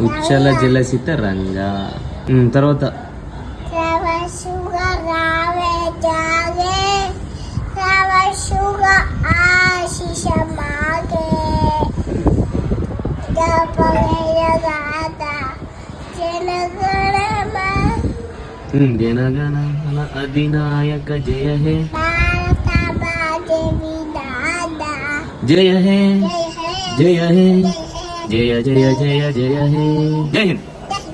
ఉచ్చల జలసిత రంగా. తర్వాత జనగణ అధినాయక జయ హే జయ హే జయ హే జయ జయ జయ జయ హే. జై హింద్.